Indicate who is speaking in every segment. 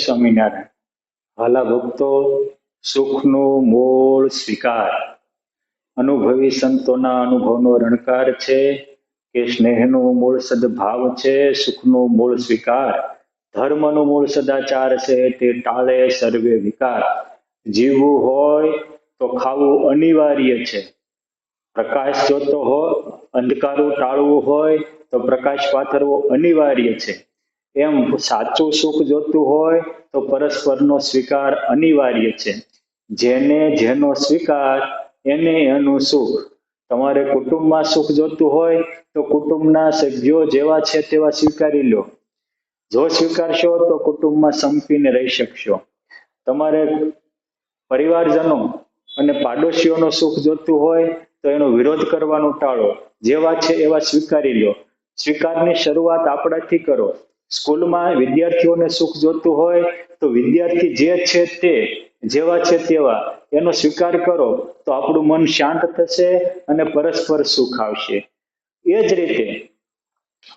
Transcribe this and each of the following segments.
Speaker 1: સ્વામિનારાયણ. હાલા ભક્તો, સુખનું મૂળ સ્વીકાર. અનુભવી સંતોના અનુભવનો રણકાર છે કે સ્નેહનું મૂળ સદભાવ છે, સુખનું મૂળ સ્વીકાર. ધર્મનું મૂળ સદાચાર છે, તે ટાળે સર્વે વિકાર. જીવવું હોય તો ખાવું અનિવાર્ય છે. પ્રકાશ જોતો હોય, અંધકારું ટાળવું હોય તો પ્રકાશ પાથરવો અનિવાર્ય છે. એમ સાચું સુખ જોતું હોય તો પરસ્પરનો સ્વીકાર અનિવાર્ય છે. જેને જેનો સ્વીકાર એને એનું સુખ. તમારે કુટુંબમાં સુખ જોતું હોય તો કુટુંબના સભ્યો જેવા છે તેવા સ્વીકારી લો. જો સ્વીકારશો તો કુટુંબમાં સંપીને રહી શકશો. તમારે પરિવારજનો અને પાડોશીઓનો સુખ જોતું હોય તો એનો વિરોધ કરવાનું ટાળો. જેવા છે એવા સ્વીકારી લો. સ્વીકારની શરૂઆત આપણાથી કરો. સ્કૂલમાં વિદ્યાર્થીઓને સુખ જોતું હોય તો વિદ્યાર્થી જે છે તે, જેવા છે તેવા એનો સ્વીકાર કરો તો આપણું મન શાંત થશે અને પરસ્પર સુખ આવશે. એ જ રીતે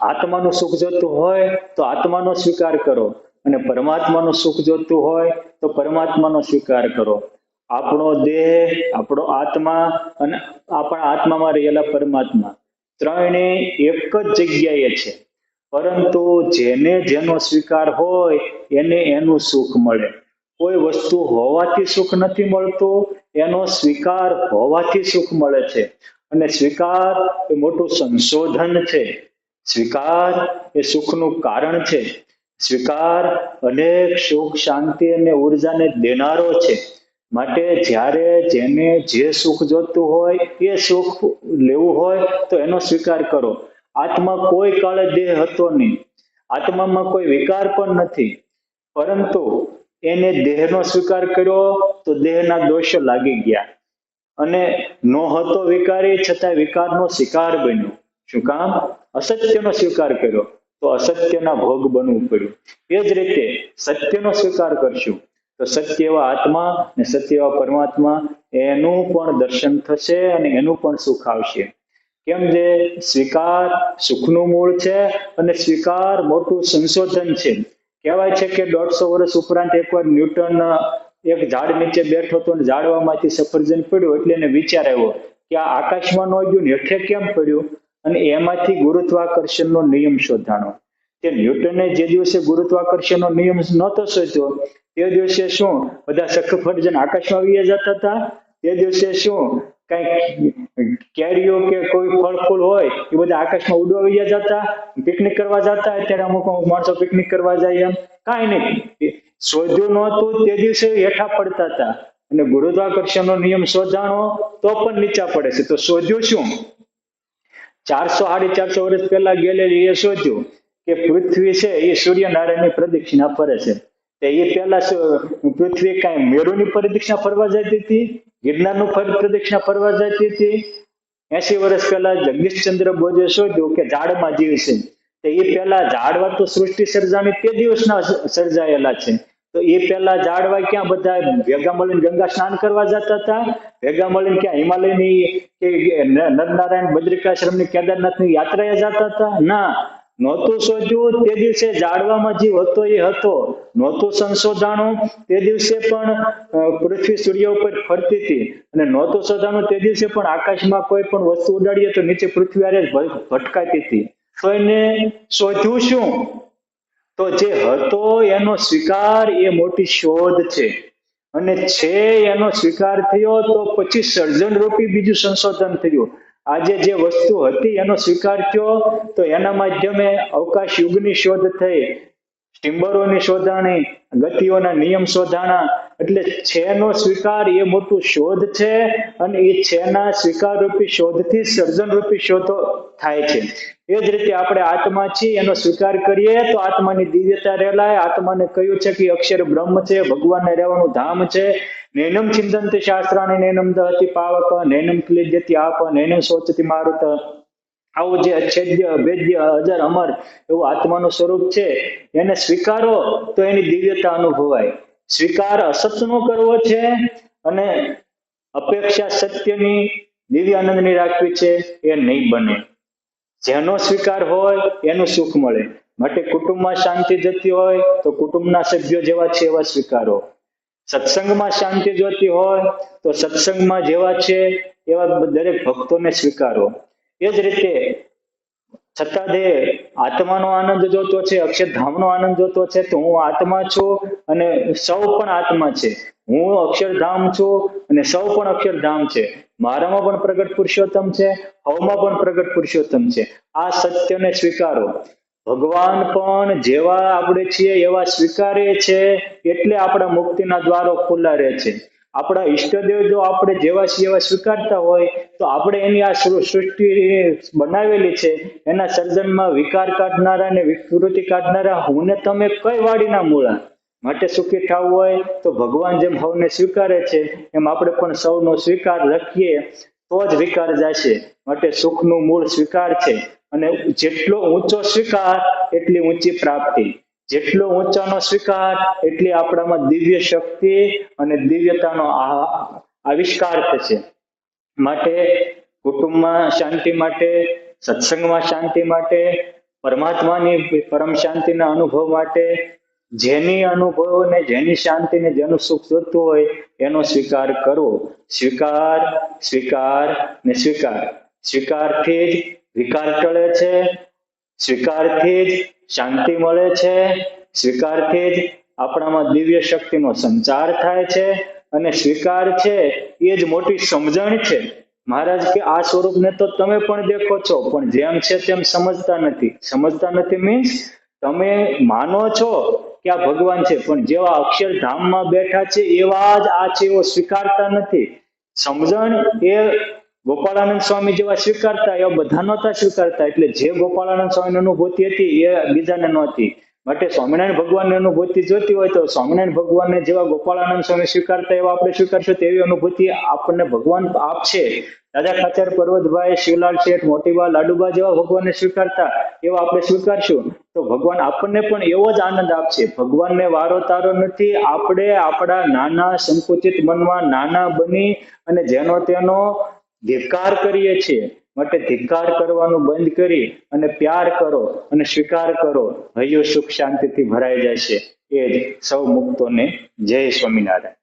Speaker 1: આત્માનું સુખ જોતું હોય તો આત્માનો સ્વીકાર કરો અને પરમાત્માનું સુખ જોતું હોય તો પરમાત્માનો સ્વીકાર કરો. આપણો દેહ, આપણો આત્મા અને આપણા આત્મામાં રહેલા પરમાત્મા ત્રણે એક જ જગ્યાએ છે. પરંતુ જેને જેનો સ્વીકાર હોય એને એનું સુખ મળે. કોઈ વસ્તુ હોવાથી સુખ નથી મળતું, એનો સ્વીકાર હોવાથી સુખ મળે છે. અને સ્વીકાર એ મોટું સંશોધન છે. સ્વીકાર એ સુખનું કારણ છે. સ્વીકાર અનેક સુખ, શાંતિ અને ઉર્જાને દેનારો છે. માટે જ્યારે જેને જે સુખ જોતું હોય એ સુખ લેવું હોય તો એનો સ્વીકાર કરો. આત્મા કોઈ કાળે દેહ હતો નહીં, આત્મામાં કોઈ વિકાર પણ નથી, પરંતુ એને દેહનો સ્વીકાર કર્યો તો દેહના દોષો લાગી ગયા અને નો હતો વિકારી છતાં વિકારનો શિકાર બન્યો. શું કામ? અસત્યનો સ્વીકાર કર્યો તો અસત્યના ભોગ બનવું પડ્યું. એ જ રીતે સત્યનો સ્વીકાર કરશું તો સત્ય એવા આત્મા અને સત્ય એવા પરમાત્મા એનું પણ દર્શન થશે અને એનું પણ સુખ આવશે. કેમ? જે સ્વીકાર સુખનું મૂળ છે અને સ્વીકાર મોટું સંશોધન છે. કહેવાય છે કે 150 વર્ષ ઉપરાંત એકવાર ન્યૂટન એક ઝાડ નીચે બેઠો હતો અને ઝાડવામાંથી સફરજન પડ્યું એટલે એને વિચાર આવ્યો કે આ આકાશમાં ન ગયું ને હેઠે કેમ પડ્યું, અને એમાંથી ગુરુત્વાકર્ષણનો નિયમ શોધાણો. તે ન્યૂટને જે દિવસે ગુરુત્વાકર્ષણનો નિયમ નહોતો શોધ્યો તે દિવસે શું બધા સફરજન આકાશમાં વયા જતા હતા? તે દિવસે શું કઈ કેરીઓ કે કોઈ ફળ ફૂલ હોય એ બધા આકાશમાં ઉડવા વયા જતા, પિકનિક કરવા જતા? અત્યારે અમુક માણસો પિકનિક કરવા જાય, એમ કાંઈ નહીં. શોધ્યું નહોતું તે દિવસે હેઠા પડતા હતા. અને ગુરુત્વાકર્ષણનો નિયમ શોધાણો તો પણ નીચા પડે છે. તો શોધ્યું શું? 400-450 વર્ષ પહેલા ગેલેલીએ શોધ્યું કે પૃથ્વી છે એ સૂર્યનારાયણની પ્રદક્ષિણા ફરે છે. એ પહેલા પૃથ્વી કાંઈ મેરુની પ્રદક્ષિણા ફરવા જતી હતી? ગિરનારનું પ્રદક્ષિણા ફરવા જતી હતી? 80 વર્ષ પહેલા જગદીશચંદ્ર બોઝે શોધ્યું કે ઝાડમાં જીવ છે. તો એ પહેલા ઝાડવા તો સૃષ્ટિ સર્જાણી તે દિવસના સર્જાયેલા છે. તો એ પહેલા ઝાડવા ક્યાં બધા ભેગા મળીને ગંગા સ્નાન કરવા જતા હતા? ભેગા મળીને ક્યાં હિમાલયની કે નરનારાયણ બદ્રિકાશ્રમની કેદારનાથની યાત્રાએ જતા હતા? ના, નહોતું શોધ્યું તે દિવસે ઝાડવામાં જીવ હતો એ હતો. નહોતું સંશોધાણું તે દિવસે પણ પૃથ્વી સૂર્ય ઉપર ફરતી હતી. અને નહોતું શોધાણું તે દિવસે પણ આકાશમાં કોઈ પણ વસ્તુ ઉડાડીએ તો નીચે પૃથ્વી આરે ભટકાતી હતી. તો એને શોધ્યું શું? તો જે હતો એનો સ્વીકાર એ મોટી શોધ છે. અને છે એનો સ્વીકાર થયો તો પછી સર્જન રૂપી બીજું સંશોધન થયું. આજે જે વસ્તુ હતી એનો સ્વીકાર થયો તો એના માધ્યમે અવકાશ યુગની શોધ થઈ, સ્ટીમ્બરોની શોધાણી, ગતિઓના નિયમ શોધાણા. એટલે છેનો સ્વીકાર એ મોટું શોધ છે અને એ છેના સ્વીકાર રૂપી શોધથી સર્જન રૂપી શોધો થાય છે. એ જ રીતે આપણે આત્મા છીએ એનો સ્વીકાર કરીએ તો આત્માની દિવ્યતા રેલાય. આત્માને કહ્યું છે કે અક્ષર બ્રહ્મ છે, ભગવાનને રહેવાનું ધામ છે. નૈનમ ચિંતનતિ શાસ્ત્રાણી નૈનમ દહતિ પાવક નૈનમ ક્લિદ્યતિ આપ નૈનમ શોચતિ મારુત. આવું જે અછેદ્ય, અભેદ્ય, અજર, અમર એવું આત્માનું સ્વરૂપ છે એને સ્વીકારો તો એની દિવ્યતા અનુભવાય. સ્વીકાર અસત્યનો કરવો છે અને અપેક્ષા સત્યની દિવ્ય આનંદની રાખવી છે એ નહીં બને. જેનો સ્વીકાર હોય એનું સુખ મળે. માટે કુટુંબમાં શાંતિ જતી હોય તો કુટુંબના સભ્યો જેવા છે એવા સ્વીકારો. સત્સંગમાં શાંતિ જોતી હોય તો સત્સંગમાં જેવા છે એવા દરેક ભક્તોને સ્વીકારો. એ જ રીતે છતાંય આત્માનો આનંદ જોતો છે, અક્ષરધામનો આનંદ જોતો છે, તો હું આત્મા છું અને સૌ પણ આત્મા છે. હું અક્ષરધામ છું અને સૌ પણ અક્ષરધામ છે. મારામાં પણ પ્રગટ પુરુષોત્તમ છે, હવમાં પણ પ્રગટ પુરુષોત્તમ છે. આ સત્યને સ્વીકારો. ભગવાન પણ જેવા આપણે છીએ એવા સ્વીકારે છે, એટલે આપણા મુક્તિના દ્વારો ખુલ્લા રહે છે. આપણા ઈષ્ટદેવ જો આપણે જેવા છીએ એવા સ્વીકારતા હોય તો આપણે એની આ સૃષ્ટિ બનાવેલી છે એના સર્જનમાં વિકાર કાઢનારા અને વિકૃતિ કાઢનારા હું ને તમે કઈ વાડીના મૂળા. માટે સુખી થવું હોય તો ભગવાન જેમ સૌને સ્વીકારે છે એમ આપણે પણ સૌનો સ્વીકાર રાખીએ તો જ વિકાર જશે. માટે સુખનું મૂળ સ્વીકાર છે અને જેટલો ઊંચો સ્વીકાર એટલી ઊંચી પ્રાપ્તિ. જેટલો ઊંચાનો સ્વીકાર એટલી આપણામાં દિવ્ય શક્તિ અને દિવ્યતાનો આવિષ્કાર થશે. માટે કુટુંબમાં શાંતિ માટે, સત્સંગમાં શાંતિ માટે, પરમાત્માની પરમ શાંતિના અનુભવ માટે જેની અનુભવ ને જેની શાંતિ ને જેનું સુખ જોતું હોય એનો સ્વીકાર કરવો. સ્વીકાર, સ્વીકાર ને સ્વીકાર. સ્વીકારથી જ વિકાર ટળે છે, સ્વીકારથી જ શાંતિ મળે છે, સ્વીકારથી જ આપણામાં દિવ્ય શક્તિનો સંચાર થાય છે અને સ્વીકાર છે એ જ મોટી સમજણ છે. મહારાજ કે આ સ્વરૂપને તો તમે પણ દેખો છો પણ જેમ છે તેમ સમજતા નથી. સમજતા નથી મીન્સ તમે માનો છો કે આ ભગવાન છે પણ જેવા અક્ષરધામમાં બેઠા છે એવા જ આ છે એવો સ્વીકારતા નથી. સમજણ એ ગોપાળાનંદ સ્વામી જેવા સ્વીકારતા એવા બધા નહોતા સ્વીકારતા. એટલે જે ગોપાળાનંદ સ્વામીની અનુભૂતિ હતી એ બીજાને નહોતી. માટે સ્વામિનારાયણ ભગવાનની અનુભૂતિ જોતી હોય તો સ્વામિનારાયણ ભગવાનને જેવા ગોપાળાનંદ સ્વામી સ્વીકારતા એવા આપણે સ્વીકારશું તો એવી અનુભૂતિ આપણને ભગવાન આપશે. દાદા ખાચર, પર્વતભાઈ, શિવલાલ શેઠ, મોટીબા, લાડુબા જેવા ભગવાનને સ્વીકારતા એવા આપણે સ્વીકારશું તો ભગવાન આપણને પણ એવો જ આનંદ આપશે. ભગવાનને વારો તારો નથી. આપણે આપણા નાના સંકુચિત મનમાં નાના બની અને જેનો તેનો ધિક્કાર કરીએ છીએ. માટે ધિક્કાર કરવાનું બંધ કરી અને પ્યાર કરો અને સ્વીકાર કરો. હૈયું સુખ શાંતિથી ભરાઈ જશે. એ જ સૌ મુક્તોને જય સ્વામિનારાયણ.